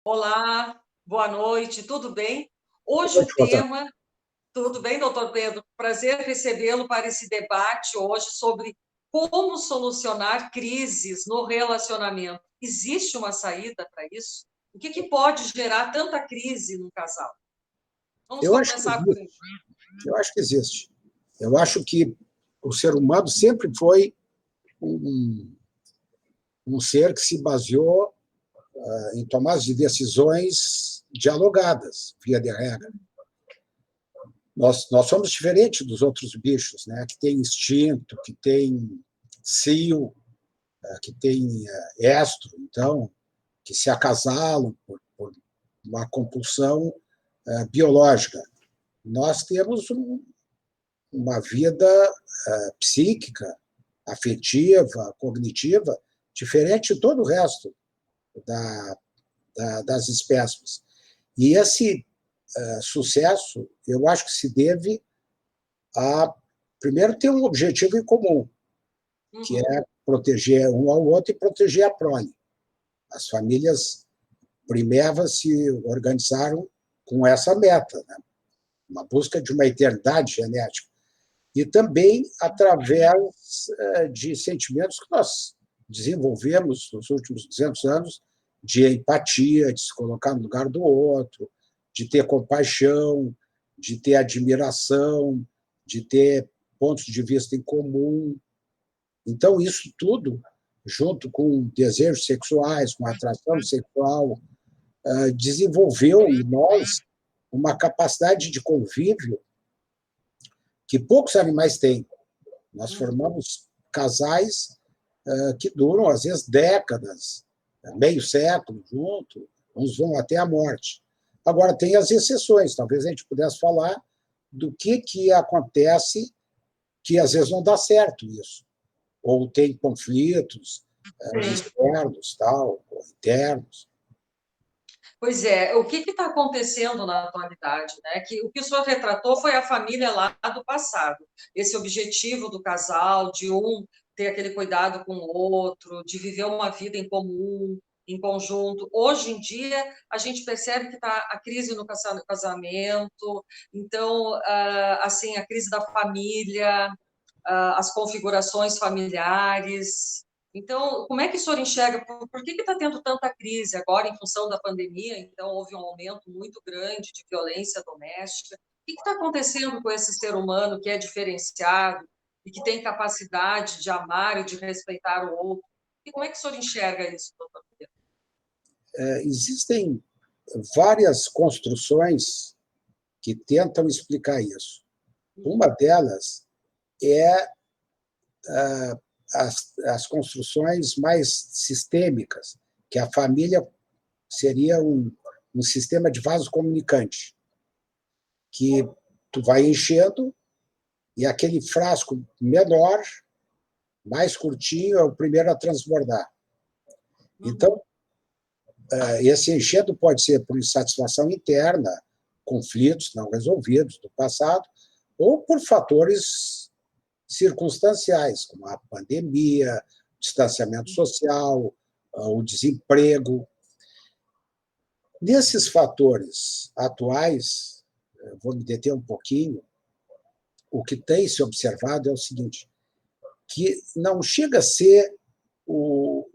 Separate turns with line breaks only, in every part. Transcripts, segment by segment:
Olá, boa noite, tudo bem? Hoje
Boa
o
noite, Rosa.
tema, tudo bem, doutor Pedro? Prazer recebê-lo para esse debate hoje sobre como solucionar crises no relacionamento. Existe uma saída para isso? O que pode gerar tanta crise no casal? Vamos
Eu acho que
começar por
existe.
aí.
Eu acho que existe. Eu acho que o ser humano sempre foi um, um ser que se baseou em tomadas de decisões dialogadas, via de regra. Nós somos diferentes dos outros bichos, né? Que tem instinto, que tem cio, que tem estro, então, que se acasalam por uma compulsão biológica. Nós temos uma vida psíquica, afetiva, cognitiva, diferente de todo o resto da, das espécies. E esse sucesso, eu acho que se deve a, primeiro, ter um objetivo em comum, que
Uhum.
é proteger um ao outro e proteger a prole. As famílias primevas se organizaram com essa meta, né? Uma busca de uma eternidade genética. E também através de sentimentos que nós desenvolvemos nos últimos 200 anos, de empatia, de se colocar no lugar do outro, de ter compaixão, de ter admiração, de ter pontos de vista em comum. Então, isso tudo, junto com desejos sexuais, com atração sexual, desenvolveu em nós uma capacidade de convívio que poucos animais têm. Nós formamos casais que duram, às vezes, décadas, meio século junto, uns vão até a morte. Agora, tem as exceções, talvez a gente pudesse falar do que acontece que às vezes não dá certo isso, ou tem conflitos
Sim.
externos, tal, ou internos.
Pois é, o que está acontecendo na atualidade, né? Que o que o senhor retratou foi a família lá do passado. Esse objetivo do casal, de um ter aquele cuidado com o outro, de viver uma vida em comum, em conjunto. Hoje em dia, a gente percebe que está a crise no casamento, então, assim, a crise da família, as configurações familiares. Então, como é que o senhor enxerga? Por que está tendo tanta crise agora em função da pandemia? Então, houve um aumento muito grande de violência doméstica. O que está acontecendo com esse ser humano que é diferenciado e que tem capacidade de amar e de respeitar o outro? E como é que o senhor enxerga isso, doutor Pedro?
Existem várias construções que tentam explicar isso. Uma delas é as construções mais sistêmicas, que a família seria um sistema de vaso comunicante, que tu vai enchendo e aquele frasco menor, mais curtinho, é o primeiro a transbordar.
Uhum.
Então, esse enchendo pode ser por insatisfação interna, conflitos não resolvidos do passado, ou por fatores circunstanciais, como a pandemia, o distanciamento social, o desemprego. Nesses fatores atuais, vou me deter um pouquinho, o que tem se observado é o seguinte, que não chega a ser o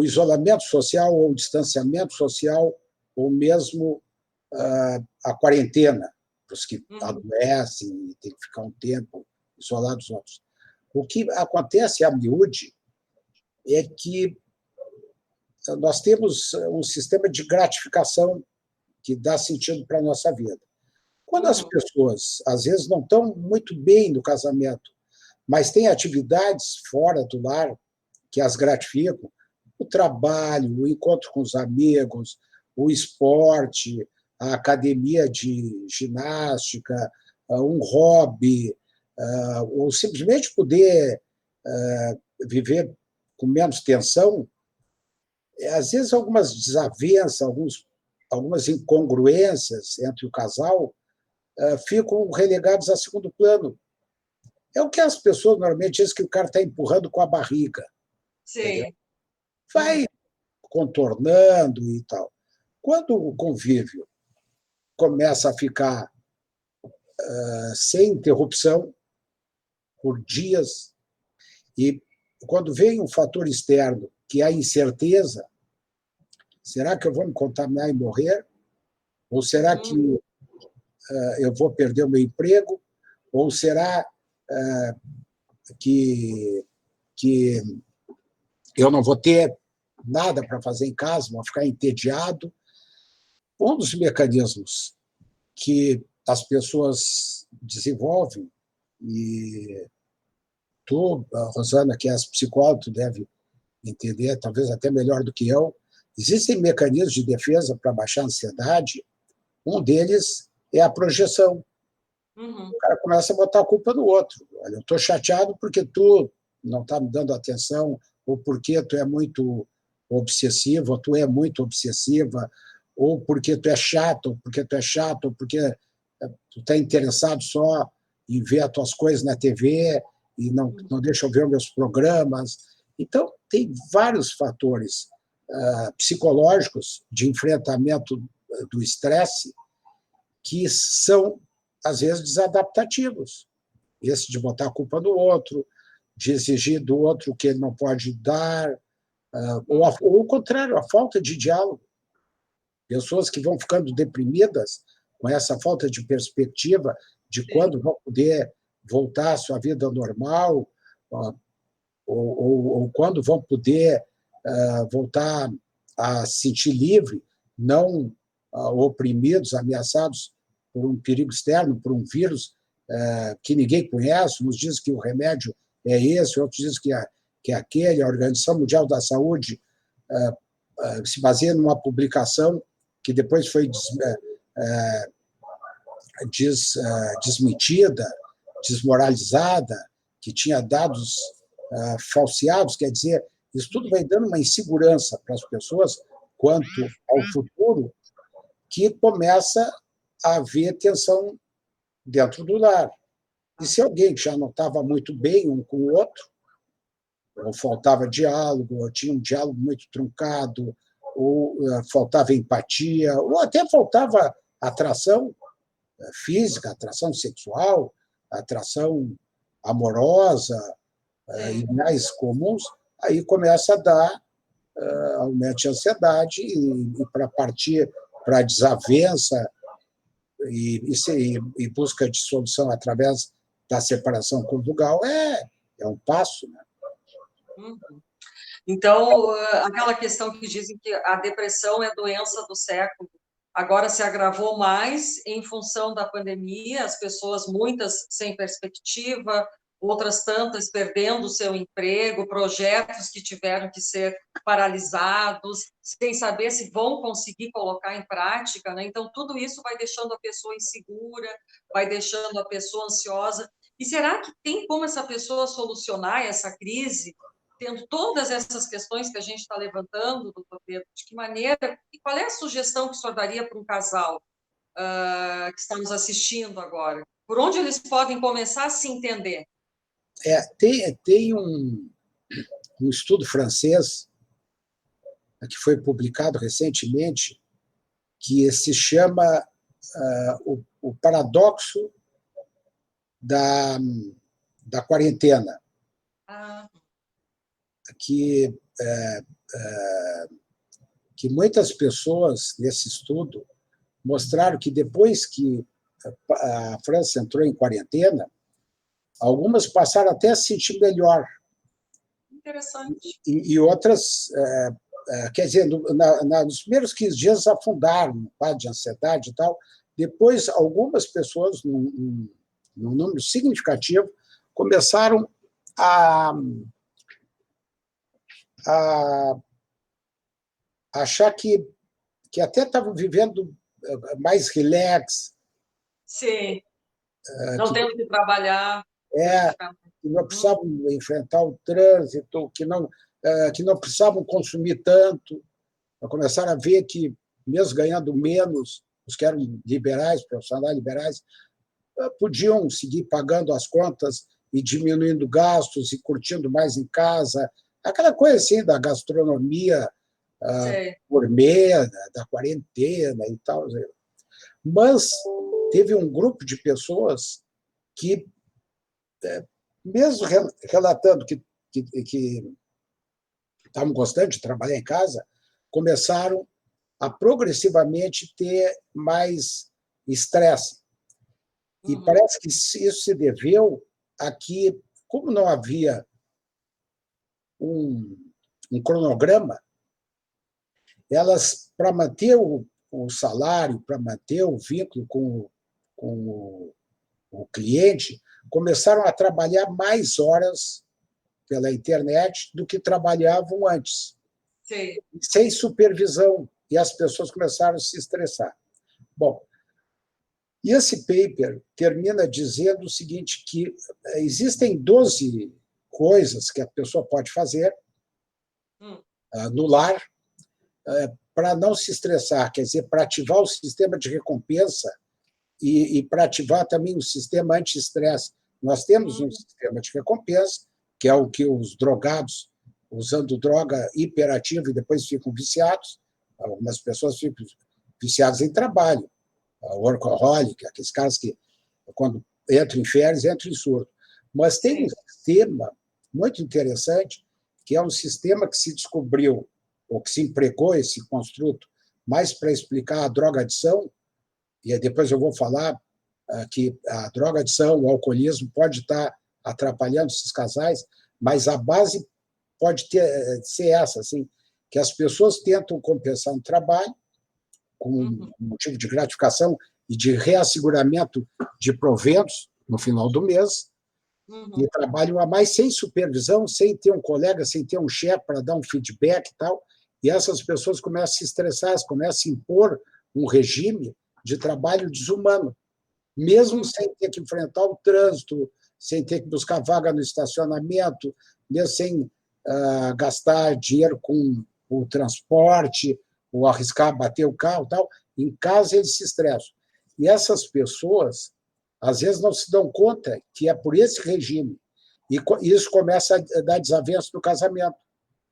isolamento social ou o distanciamento social ou mesmo a quarentena, para os que
Uhum.
adoecem e têm que ficar um tempo isolados dos outros. O que acontece a miúde é que nós temos um sistema de gratificação que dá sentido para a nossa vida. Quando as
Uhum.
pessoas, às vezes, não estão muito bem no casamento, mas têm atividades fora do lar que as gratificam, o trabalho, o encontro com os amigos, o esporte, a academia de ginástica, um hobby, ou simplesmente poder viver com menos tensão, às vezes algumas desavenças, algumas incongruências entre o casal ficam relegados a segundo plano. É o que as pessoas normalmente dizem que o cara está empurrando com a barriga, entendeu?
Sim.
Vai
Uhum.
contornando e tal. Quando o convívio começa a ficar sem interrupção por dias, e quando vem um fator externo, que é a incerteza, será que eu vou me contaminar e morrer? Ou será que eu vou perder o meu emprego? Ou será que eu não vou ter nada para fazer em casa, vou ficar entediado? Um dos mecanismos que as pessoas desenvolvem, e tu, Rosana, que és psicóloga, tu deve entender, talvez até melhor do que eu, existem mecanismos de defesa para baixar a ansiedade. Um deles é a projeção.
Uhum.
O cara começa a botar a culpa no outro. Olha, eu estou chateado porque tu não está me dando atenção, ou porque tu é muito obsessivo, ou tu é muito obsessiva, ou porque tu é chato, ou porque tu é chato, ou porque tu está interessado só em ver as tuas coisas na TV e não deixa eu ver os meus programas. Então, tem vários fatores psicológicos de enfrentamento do estresse que são, às vezes, desadaptativos. Esse de botar a culpa no outro, de exigir do outro o que ele não pode dar, ou o contrário, a falta de diálogo. Pessoas que vão ficando deprimidas com essa falta de perspectiva de quando vão poder voltar à sua vida normal, ou quando vão poder voltar a se sentir livre, não oprimidos, ameaçados por um perigo externo, por um vírus que ninguém conhece. Uns dizem que o remédio é esse, outros dizem que é aquele. A Organização Mundial da Saúde se baseia numa publicação que depois foi desmentida, desmoralizada, que tinha dados falseados. Quer dizer, isso tudo vai dando uma insegurança para as pessoas quanto ao futuro, que começa a haver tensão dentro do lar. E se alguém que já não estava muito bem um com o outro, ou faltava diálogo, ou tinha um diálogo muito truncado, ou faltava empatia, ou até faltava atração física, atração sexual, atração amorosa, ideais comuns, aí começa a dar aumento de ansiedade, e para partir para a desavença e busca de solução através da separação conjugal é um passo, né?
Então, aquela questão que dizem que a depressão é a doença do século, agora se agravou mais em função da pandemia, as pessoas, muitas sem perspectiva, outras tantas perdendo o seu emprego, projetos que tiveram que ser paralisados, sem saber se vão conseguir colocar em prática, né? Então, tudo isso vai deixando a pessoa insegura, vai deixando a pessoa ansiosa. E será que tem como essa pessoa solucionar essa crise, tendo todas essas questões que a gente está levantando, doutor Pedro? De que maneira, e qual é a sugestão que o senhor daria para um casal que está nos assistindo agora? Por onde eles podem começar a se entender?
Tem um estudo francês que foi publicado recentemente, que se chama o paradoxo da quarentena, que muitas pessoas, nesse estudo, mostraram que depois que a França entrou em quarentena, algumas passaram até a se sentir melhor.
Interessante.
E outras, quer dizer, nos primeiros 15 dias afundaram no quadro de ansiedade e tal. Depois, algumas pessoas, num número significativo, começaram a achar que até estavam vivendo mais relax.
Sim. Não tendo que trabalhar.
Que não precisavam enfrentar o trânsito, que não precisavam consumir tanto. Começaram a ver que, mesmo ganhando menos, os que eram liberais, profissionais liberais, podiam seguir pagando as contas e diminuindo gastos e curtindo mais em casa. Aquela coisa assim da gastronomia
Sei.
gourmet, da quarentena e tal. Mas teve um grupo de pessoas que, mesmo relatando que estavam gostando de trabalhar em casa, começaram a progressivamente ter mais estresse. E parece que isso se deveu a que, como não havia um cronograma, elas, para manter o salário, para manter o vínculo com o cliente, começaram a trabalhar mais horas pela internet do que trabalhavam antes,
Sei.
sem supervisão, e as pessoas começaram a se estressar. Bom, e esse paper termina dizendo o seguinte, que existem 12 coisas que a pessoa pode fazer no lar para não se estressar, quer dizer, para ativar o sistema de recompensa e para ativar também o sistema anti-estresse. Nós temos um sistema de recompensa, que é o que os drogados, usando droga hiperativa e depois ficam viciados. Algumas pessoas ficam viciadas em trabalho, workaholic, aqueles caras que, quando entram em férias, entram em surto. Mas tem um sistema muito interessante, que é um sistema que se descobriu, ou que se empregou esse construto, mais para explicar a droga-adição, e depois eu vou falar que a droga-adição, o alcoolismo, pode estar atrapalhando esses casais, mas a base pode ser essa, assim, que as pessoas tentam compensar no trabalho, com motivo de gratificação e de reasseguramento de proventos no final do mês, e trabalham a mais sem supervisão, sem ter um colega, sem ter um chefe para dar um feedback e tal, e essas pessoas começam a se estressar, começam a se impor um regime de trabalho desumano, mesmo sem ter que enfrentar o trânsito, sem ter que buscar vaga no estacionamento, mesmo sem gastar dinheiro com o transporte, ou arriscar bater o carro e tal. Em casa, eles se estressam. E essas pessoas, às vezes, não se dão conta que é por esse regime. E isso começa a dar desavenças no casamento.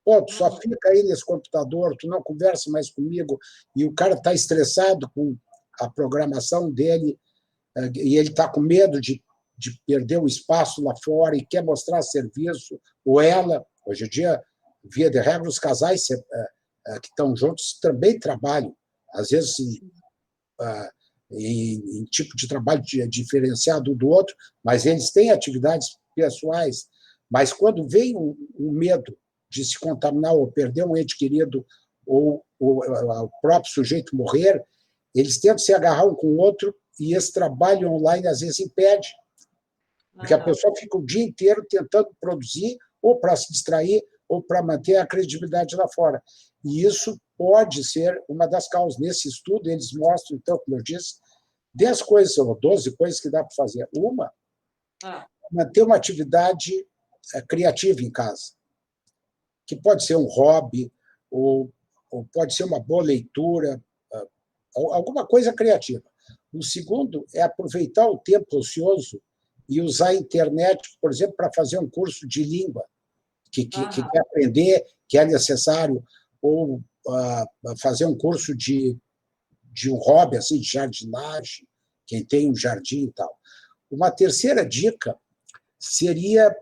Pô, tu só fica aí nesse computador, tu não conversa mais comigo, e o cara está estressado com a programação dele, e ele está com medo de perder o espaço lá fora e quer mostrar serviço, ou ela, hoje em dia, via de regra, os casais que estão juntos também trabalham, às vezes em tipo de trabalho diferenciado do outro, mas eles têm atividades pessoais. Mas quando vem um medo de se contaminar ou perder um ente querido ou o próprio sujeito morrer, eles tentam se agarrar um com o outro e esse trabalho online às vezes impede, porque a pessoa fica o dia inteiro tentando produzir ou para se distrair ou para manter a credibilidade lá fora. E isso pode ser uma das causas. Nesse estudo, eles mostram, então, como eu disse, 10 coisas ou 12 coisas que dá para fazer. Uma, manter uma atividade criativa em casa, que pode ser um hobby, ou pode ser uma boa leitura, alguma coisa criativa. O segundo é aproveitar o tempo ocioso e usar a internet, por exemplo, para fazer um curso de língua que quer aprender, que é necessário, ou fazer um curso de um hobby, assim, de jardinagem, quem tem um jardim e tal. Uma terceira dica seria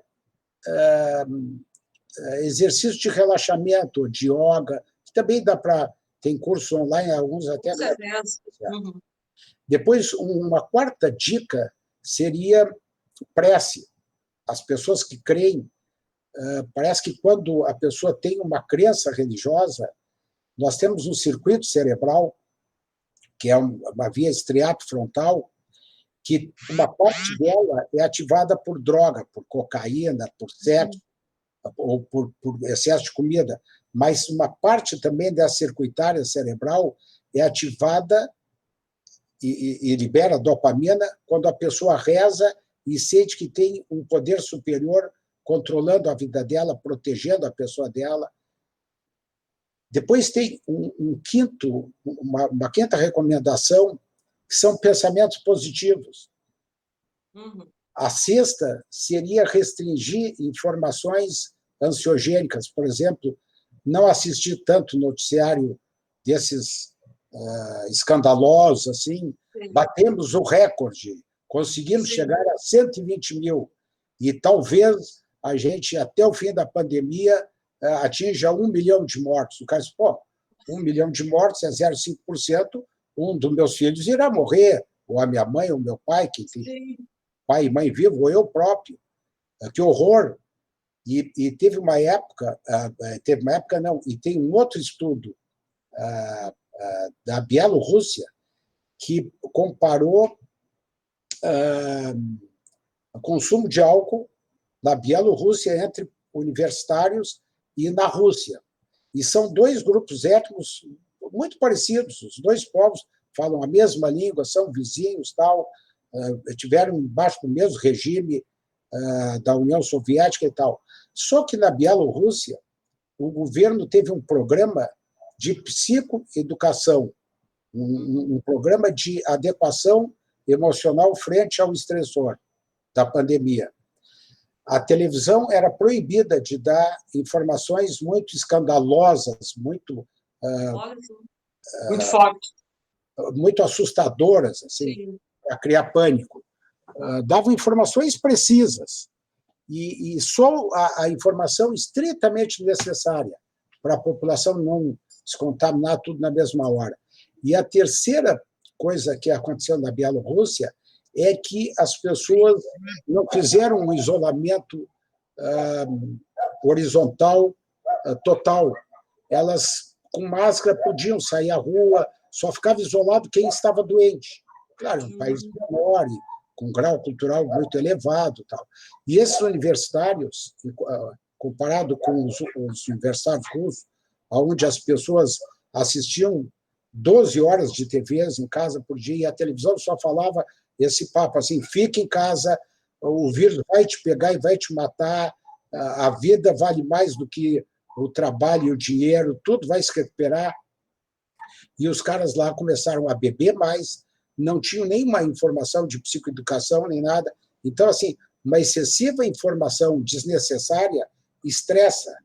exercício de relaxamento, de yoga, que também dá para... Tem curso online, alguns até gratuitos. Depois, uma quarta dica seria prece. As pessoas que creem, parece que quando a pessoa tem uma crença religiosa, nós temos um circuito cerebral, que é uma via estriato-frontal, que uma parte dela é ativada por droga, por cocaína, por sexo, ou por excesso de comida, mas uma parte também da circuitária cerebral é ativada e libera dopamina quando a pessoa reza e sente que tem um poder superior controlando a vida dela, protegendo a pessoa dela. Depois tem uma quinta recomendação, que são pensamentos positivos. A sexta seria restringir informações ansiogênicas, por exemplo, não assisti tanto noticiário desses escandalosos, assim.
Sim.
Batemos o recorde, conseguimos
Sim.
chegar a 120 mil, e talvez a gente, até o fim da pandemia, atinja 1 milhão de mortos. O cara diz, pô, 1 milhão de mortos é 0,5%, um dos meus filhos irá morrer, ou a minha mãe, ou o meu pai, que tem
Sim.
pai e mãe vivo, ou eu próprio. Que horror! E teve uma época não, e tem um outro estudo da Bielorrússia que comparou o consumo de álcool na Bielorrússia entre universitários e na Rússia. E são dois grupos étnicos muito parecidos, os dois povos falam a mesma língua, são vizinhos, tal, tiveram embaixo do mesmo regime da União Soviética e tal. Só que na Bielorrússia, o governo teve um programa de psicoeducação, um programa de adequação emocional frente ao estressor da pandemia. A televisão era proibida de dar informações muito escandalosas, muito
muito forte.
muito assustadoras, assim, para criar pânico. Davam informações precisas e só a informação estritamente necessária para a população não se contaminar tudo na mesma hora. E a terceira coisa que aconteceu na Bielorrússia é que as pessoas não fizeram um isolamento horizontal total. Elas, com máscara, podiam sair à rua, só ficava isolado quem estava doente. Claro, um país menor, com grau cultural muito elevado. Tal. E esses universitários, comparado com os universitários russos, onde as pessoas assistiam 12 horas de TVs em casa por dia, e a televisão só falava esse papo assim, fica em casa, o vírus vai te pegar e vai te matar, a vida vale mais do que o trabalho e o dinheiro, tudo vai se recuperar. E os caras lá começaram a beber mais, não tinham nenhuma informação de psicoeducação, nem nada. Então, assim, uma excessiva informação desnecessária estressa.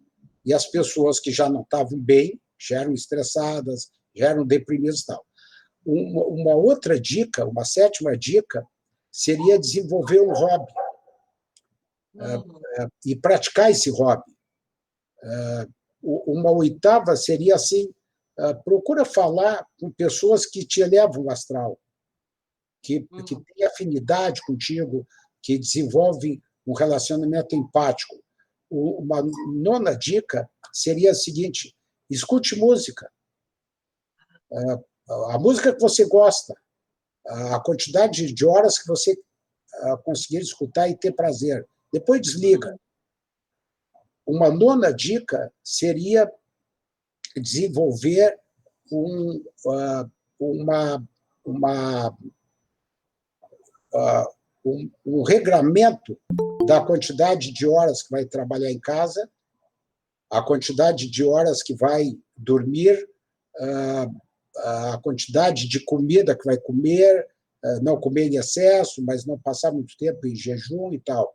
E as pessoas que já não estavam bem, já eram estressadas, já eram deprimidas e tal. Uma outra dica, uma sétima dica, seria desenvolver um hobby e praticar esse hobby. Uma oitava seria assim, procura falar com pessoas que te elevam o astral, que têm afinidade contigo, que desenvolvem um relacionamento empático. Uma nona dica seria a seguinte, escute música. A música que você gosta, a quantidade de horas que você conseguir escutar e ter prazer. Depois desliga. Uma nona dica seria desenvolver um regramento da quantidade de horas que vai trabalhar em casa, a quantidade de horas que vai dormir, a quantidade de comida que vai comer, não comer em excesso, mas não passar muito tempo em jejum e tal.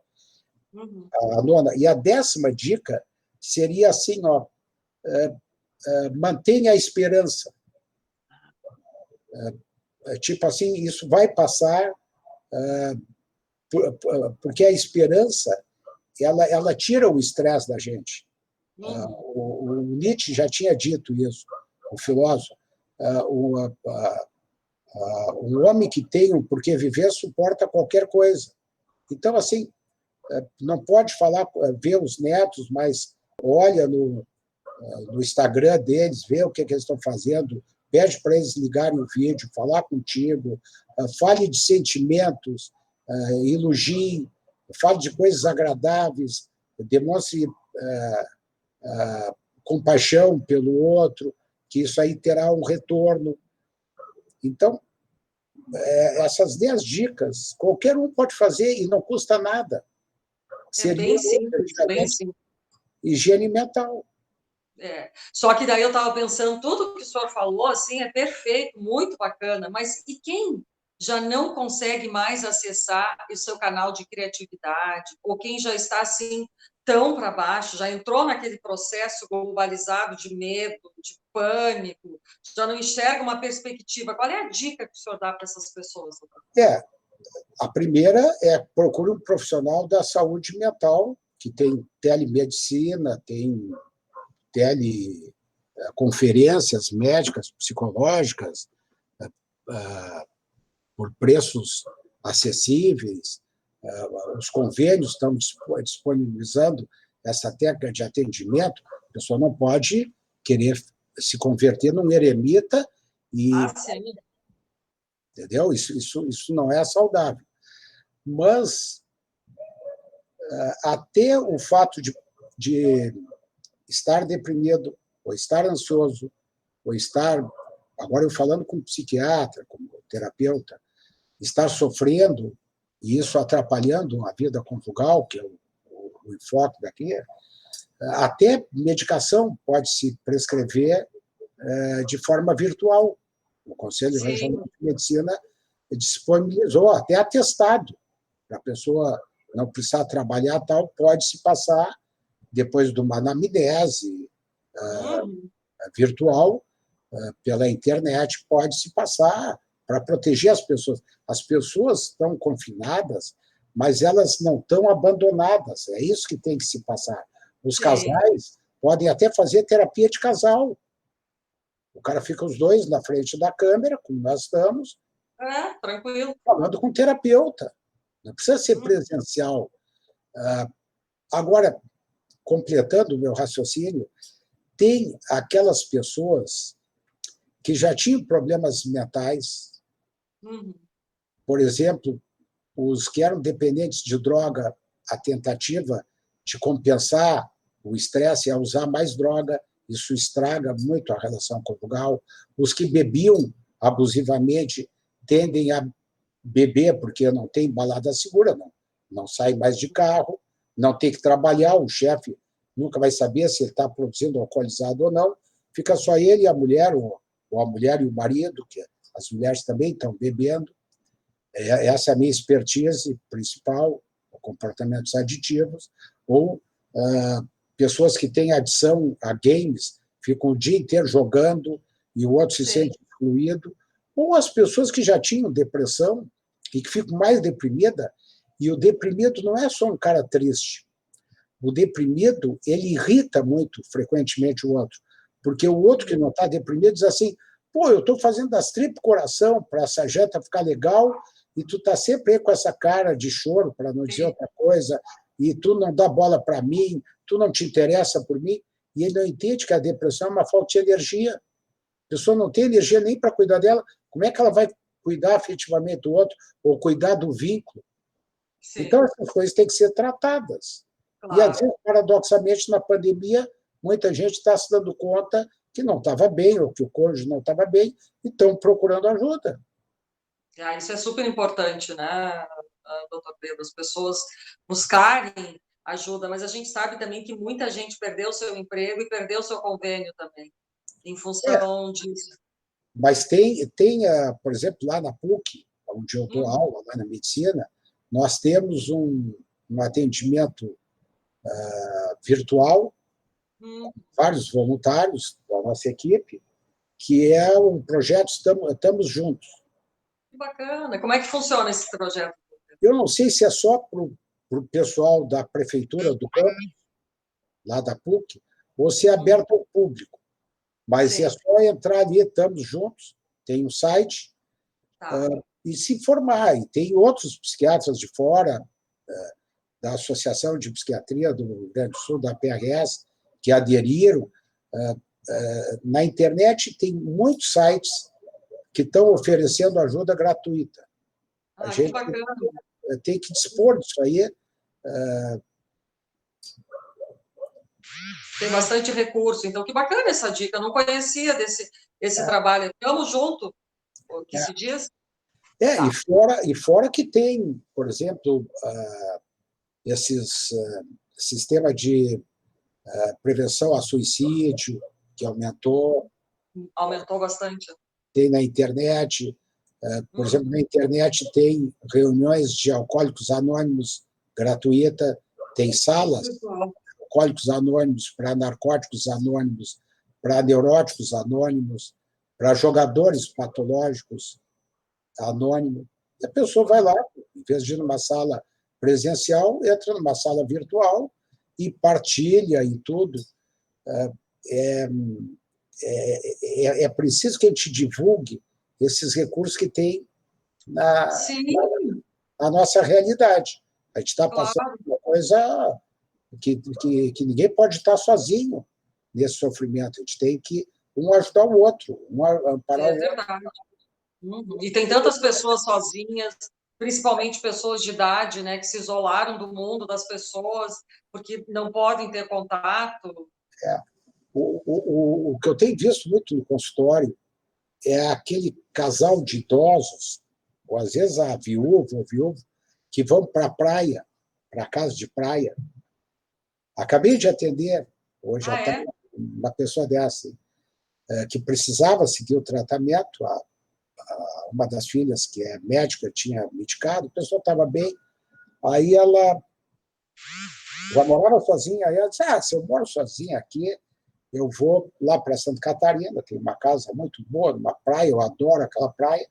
A nona. E a 10ª dica seria assim, ó, mantenha a esperança. Tipo assim, isso vai passar, porque a esperança ela tira o estresse da gente. O Nietzsche já tinha dito isso, o filósofo. Um homem que tem um porquê viver suporta qualquer coisa. Então, assim, não pode falar, ver os netos, mas olha no Instagram deles, vê o que eles estão fazendo, pede para eles ligarem o vídeo, falar contigo, fale de sentimentos, elogie, fale de coisas agradáveis, demonstre compaixão pelo outro, que isso aí terá um retorno. Então, essas 10 dicas, qualquer um pode fazer e não custa nada.
Seria bem simples, bem simples.
Higiene mental.
Só que daí eu estava pensando, tudo que o senhor falou assim é perfeito, muito bacana, mas e quem já não consegue mais acessar o seu canal de criatividade, ou quem já está assim tão para baixo, já entrou naquele processo globalizado de medo, de pânico, já não enxerga uma perspectiva. Qual é a dica que o senhor dá para essas pessoas, doutor?
A primeira é procure um profissional da saúde mental, que tem telemedicina, tem teleconferências médicas, psicológicas, por preços acessíveis. Os convênios estão disponibilizando essa técnica de atendimento. A pessoa não pode querer se converter num eremita e,
Sim.
entendeu? Isso não é saudável. Mas até o fato de estar deprimido, ou estar ansioso, ou estar, agora eu falando como psiquiatra, como terapeuta, estar sofrendo, e isso atrapalhando a vida conjugal, que é o enfoque daqui, até medicação pode se prescrever de forma virtual. O Conselho Regional de Medicina disponibilizou até atestado para a pessoa não precisar trabalhar, tal, pode se passar depois de uma anamnese virtual pela internet, pode se passar para proteger as pessoas. As pessoas estão confinadas, mas elas não estão abandonadas. É isso que tem que se passar. Os casais podem até fazer terapia de casal. O cara fica os dois na frente da câmera, como nós estamos,
tranquilo,
falando com o terapeuta. Não precisa ser presencial. Agora, completando o meu raciocínio, tem aquelas pessoas que já tinham problemas mentais, por exemplo, os que eram dependentes de droga, a tentativa de compensar o estresse é usar mais droga, isso estraga muito a relação conjugal. Os que bebiam abusivamente tendem a beber porque não tem balada segura, não sai mais de carro, não tem que trabalhar, o chefe nunca vai saber se ele está produzindo alcoolizado ou não, fica só ele e a mulher, ou a mulher e o marido, que as mulheres também estão bebendo. Essa é a minha expertise principal, comportamentos aditivos, ou pessoas que têm adição a games, ficam o dia inteiro jogando e o outro se sente excluído, ou as pessoas que já tinham depressão e que ficam mais deprimidas, e o deprimido não é só um cara triste. O deprimido, ele irrita muito frequentemente o outro, porque o outro que não está deprimido diz assim, pô, eu estou fazendo das tripas coração para essa janta ficar legal e tu está sempre aí com essa cara de choro, para não dizer outra coisa, e tu não dá bola para mim, tu não te interessa por mim, e ele não entende que a depressão é uma falta de energia. A pessoa não tem energia nem para cuidar dela, como é que ela vai cuidar afetivamente do outro, ou cuidar do vínculo? Então, essas coisas têm que ser tratadas. E, às vezes, paradoxalmente, na pandemia, muita gente está se dando conta que não estava bem, ou que o cônjuge não estava bem, e estão procurando ajuda.
Isso é super importante, né, doutor Pedro? As pessoas buscarem ajuda, mas a gente sabe também que muita gente perdeu seu emprego e perdeu seu convênio também, em função disso.
Mas por exemplo, lá na PUC, onde eu dou aula, lá na medicina, nós temos um atendimento virtual, vários voluntários da nossa equipe, que é um projeto Estamos Juntos.
Que bacana. Como é que funciona esse projeto?
Eu não sei se é só para o pessoal da prefeitura do campus, lá da PUC, ou se é aberto ao público. Mas é só entrar ali, Estamos Juntos, tem um site, e se formar. E tem outros psiquiatras de fora, da Associação de Psiquiatria do Rio Grande do Sul, da PRS, que aderiram. Na internet tem muitos sites que estão oferecendo ajuda gratuita. A gente tem que dispor disso aí.
Tem bastante recurso, então que bacana essa dica. Eu não conhecia esse trabalho. Estamos juntos, o que se diz?
E fora que tem, por exemplo, esses sistema de prevenção a suicídio, que aumentou.
Aumentou bastante.
Tem na internet, por exemplo, na internet tem reuniões de alcoólicos anônimos gratuita, Tem salas
Pessoal.
para alcoólicos anônimos, para narcóticos anônimos, para neuróticos anônimos, para jogadores patológicos anônimos. E a pessoa vai lá, em vez de ir numa sala presencial, entra numa sala virtual e partilha e tudo. É, é preciso que a gente divulgue esses recursos que tem na,
Sim,
na nossa realidade. A gente está passando
claro,
por uma coisa que ninguém pode estar sozinho nesse sofrimento. A gente tem que um ajudar o outro, um amparar
é
o outro.
verdade. Uhum. E tem tantas pessoas sozinhas, principalmente pessoas de idade, né, que se isolaram do mundo, das pessoas, porque não podem ter contato.
É. O que eu tenho visto muito no consultório é aquele casal de idosos, ou às vezes a viúva ou viúvo, que vão para a praia, para a casa de praia. Acabei de atender, hoje à
Ah,
tarde,
é?
uma pessoa dessa, que precisava seguir o tratamento, uma das filhas, que é médica, tinha medicado, a pessoa estava bem, aí ela já morava sozinha, aí ela disse, se eu moro sozinha aqui, eu vou lá para Santa Catarina, tem uma casa muito boa, numa praia, eu adoro aquela praia,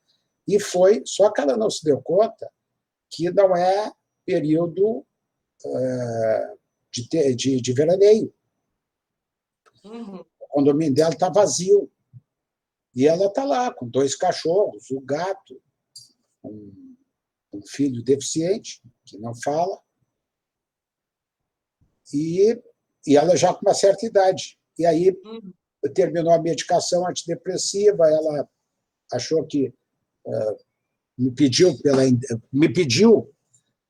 e foi, só que ela não se deu conta que não é período de veraneio.
Uhum.
O condomínio dela está vazio. E ela está lá com 2 cachorros, o gato, um filho deficiente, que não fala, e, e ela já com uma certa idade. E aí
Uhum.
terminou a medicação antidepressiva, ela achou que me pediu, me pediu,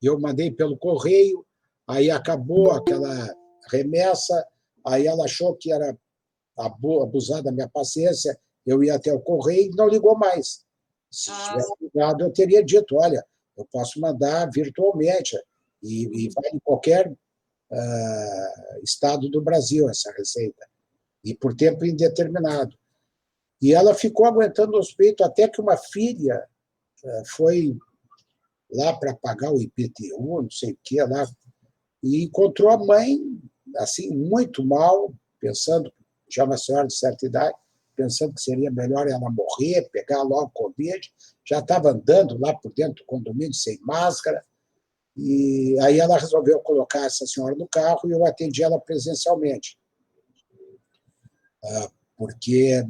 e eu mandei pelo correio, aí acabou aquela remessa, aí ela achou que era abusar da minha paciência, eu ia até o correio e não ligou mais. Se
Ah,
tivesse ligado, eu teria dito, olha, eu posso mandar virtualmente, e vai em qualquer estado do Brasil essa receita, e por tempo indeterminado. E ela ficou aguentando os peitos até que uma filha foi lá para pagar o IPTU, não sei o que lá, e encontrou a mãe assim muito mal, pensando, já uma senhora de certa idade, pensando que seria melhor ela morrer, pegar logo Covid, já estava andando lá por dentro do condomínio sem máscara, e aí ela resolveu colocar essa senhora no carro e eu atendi ela presencialmente, porque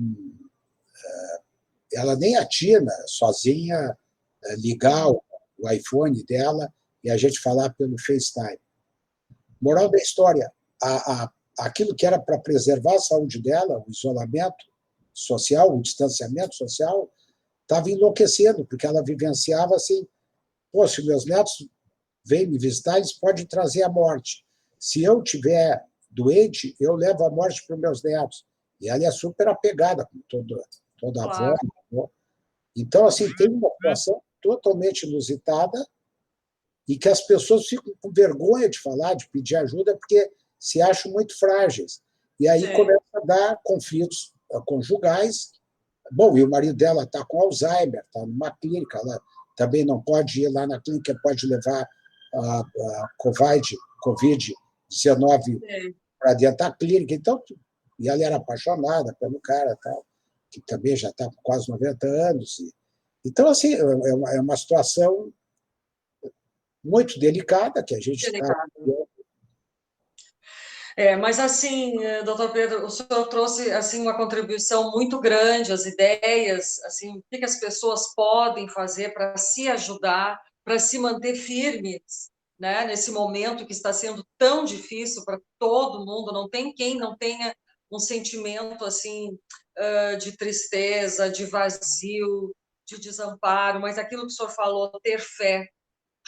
ela nem atina sozinha ligar
uhum.
o iPhone dela e a gente falar pelo FaceTime. Moral da história, aquilo que era para preservar a saúde dela, o isolamento social, o distanciamento social, estava enlouquecendo, porque ela vivenciava assim, pô, se meus netos vêm me visitar, eles podem trazer a morte. Se eu tiver doente, eu levo a morte para os meus netos. E ela é super apegada, com toda a avó.
Claro.
Então, assim, tem uma situação totalmente inusitada e que as pessoas ficam com vergonha de falar, de pedir ajuda, porque se acham muito frágeis. E aí
Sim.
começa a dar conflitos conjugais. Bom, e o marido dela está com Alzheimer, está numa clínica, ela também não pode ir lá na clínica, pode levar a Covid-19
Sim.
para dentro da clínica. Então, e ela era apaixonada pelo cara, tal, que também já está com quase 90 anos. Então, assim, é uma situação muito delicada que a gente está.
Delicado. Mas assim, doutor Pedro, o senhor trouxe assim uma contribuição muito grande, as ideias, assim, o que as pessoas podem fazer para se ajudar, para se manter firmes, né, nesse momento que está sendo tão difícil para todo mundo. Não tem quem não tenha um sentimento assim de tristeza, de vazio, de desamparo, mas aquilo que o senhor falou, ter fé,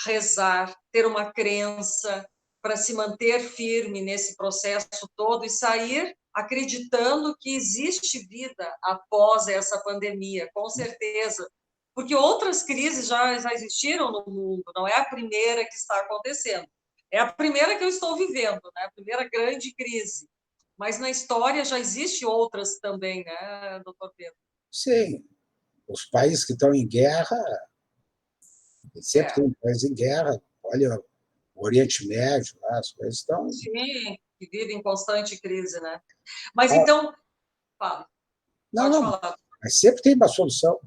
rezar, ter uma crença para se manter firme nesse processo todo e sair acreditando que existe vida após essa pandemia, com certeza. Porque outras crises já existiram no mundo, não é a primeira que está acontecendo. É a primeira que eu estou vivendo, né? A primeira grande crise. Mas na história já existem outras também, né, doutor Pedro?
Sim, os países que estão em guerra, sempre
É,
tem um país em guerra. Olha, o Oriente Médio, lá, as coisas estão...
Sim, que vive em constante crise, né? Mas
Ah,
então, fala,
não,
pode
não,
falar.
mas sempre tem uma solução.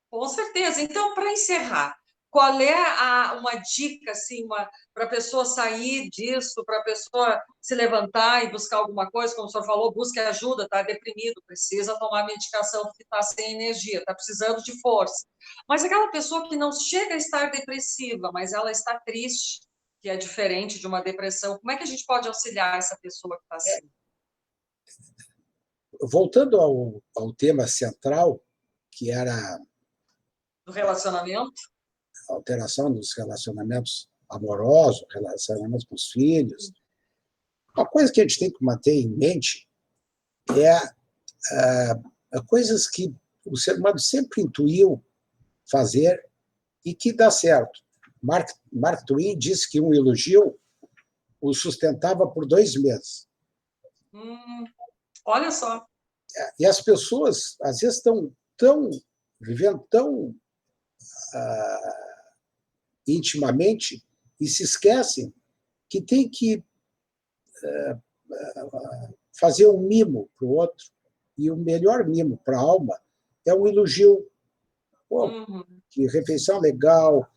Com certeza. Então, para encerrar, qual é uma dica assim, para a pessoa sair disso, para a pessoa se levantar e buscar alguma coisa, como o senhor falou, busque ajuda, está deprimido, precisa tomar medicação porque está sem energia, está precisando de força. Mas aquela pessoa que não chega a estar depressiva, mas ela está triste, que é diferente de uma depressão, como é que a gente pode auxiliar essa pessoa que está assim?
Voltando ao tema central, que era
Do relacionamento?
a alteração dos relacionamentos amorosos, relacionamentos com os filhos, uma coisa que a gente tem que manter em mente é coisas que o ser humano sempre intuiu fazer e que dá certo. Mark Twain disse que um elogio o sustentava por 2 meses.
Olha só.
E as pessoas, às vezes, estão vivendo tão intimamente e se esquecem que tem que fazer um mimo para o outro. E o melhor mimo para a alma é um elogio. Pô, que refeição legal,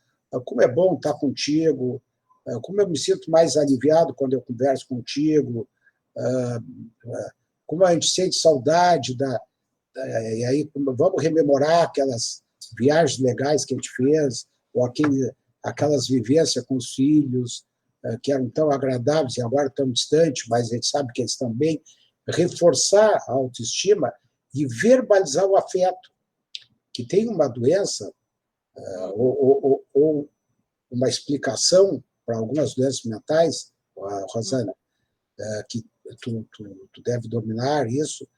como é bom estar contigo, como eu me sinto mais aliviado quando eu converso contigo, como a gente sente saudade e aí vamos rememorar aquelas viagens legais que a gente fez, ou aquelas vivências com os filhos, que eram tão agradáveis e agora tão distantes, mas a gente sabe que eles estão bem. Reforçar a autoestima e verbalizar o afeto, que tem uma doença ou uma explicação para algumas doenças mentais, Rosana, que tu deve dominar isso,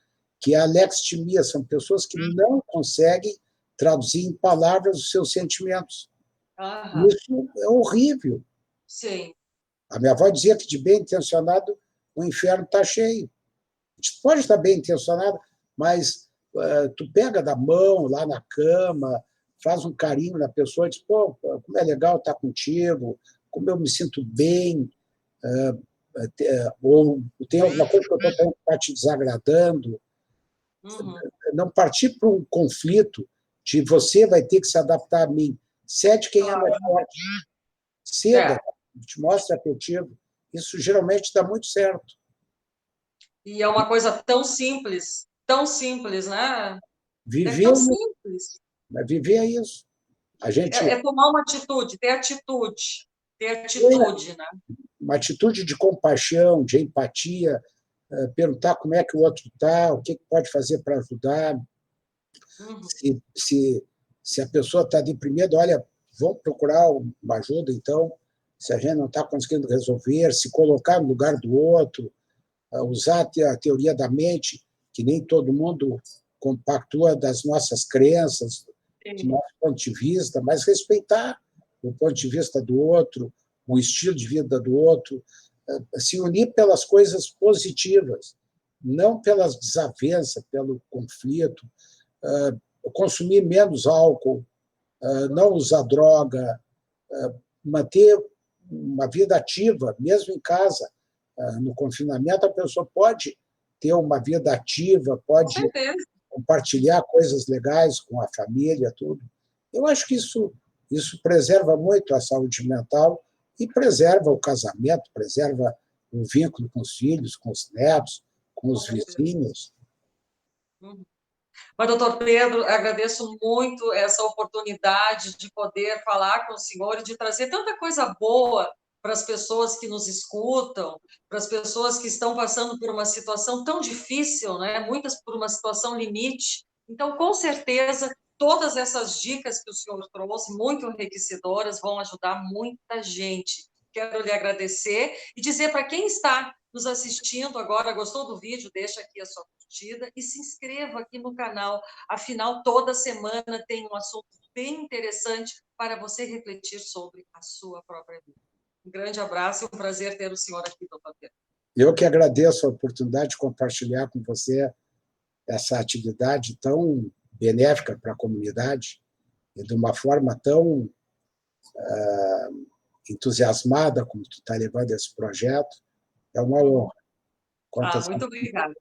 que é a alexithymia, são pessoas que não conseguem traduzir em palavras os seus sentimentos. Isso é horrível.
Sim.
A minha avó dizia que de bem intencionado o inferno está cheio. A gente pode estar bem intencionado, mas tu pega da mão lá na cama, faz um carinho na pessoa e diz, pô, como é legal estar contigo, como eu me sinto bem, ou tem alguma coisa que eu estou que está te desagradando. Não partir para um conflito de você vai ter que se adaptar a mim. Cede quem é mais forte. Ceda, te mostra afetivo. Isso geralmente dá muito certo.
E é uma coisa tão simples, né? É
Viver,
tão simples.
viver é isso. A gente
É tomar uma atitude, ter atitude, né?
uma atitude de compaixão, de empatia, perguntar como é que o outro está, o que pode fazer para ajudar. Se a pessoa está deprimida, olha, vamos procurar uma ajuda, então, se a gente não está conseguindo resolver, se colocar no lugar do outro, usar a teoria da mente, que nem todo mundo compactua das nossas crenças, do nosso ponto de vista, mas respeitar o ponto de vista do outro, o estilo de vida do outro, se unir pelas coisas positivas, não pelas desavenças, pelo conflito, consumir menos álcool, não usar droga, manter uma vida ativa, mesmo em casa. No confinamento, a pessoa pode ter uma vida ativa, pode compartilhar coisas legais com a família, tudo. Eu acho que isso preserva muito a saúde mental e preserva o casamento, preserva o vínculo com os filhos, com os netos, com os vizinhos.
Mas, doutor Pedro, agradeço muito essa oportunidade de poder falar com o senhor e de trazer tanta coisa boa para as pessoas que nos escutam, para as pessoas que estão passando por uma situação tão difícil, né? Muitas por uma situação limite. Então, com certeza, todas essas dicas que o senhor trouxe, muito enriquecedoras, vão ajudar muita gente. Quero lhe agradecer e dizer para quem está nos assistindo agora, gostou do vídeo, deixa aqui a sua curtida e se inscreva aqui no canal. Afinal, toda semana tem um assunto bem interessante para você refletir sobre a sua própria vida. Um grande abraço e um prazer ter o senhor aqui, doutor Pedro.
Eu que agradeço a oportunidade de compartilhar com você essa atividade tão benéfica para a comunidade e de uma forma tão entusiasmada como tu está levando esse projeto. É uma honra. Conta
Muito obrigada.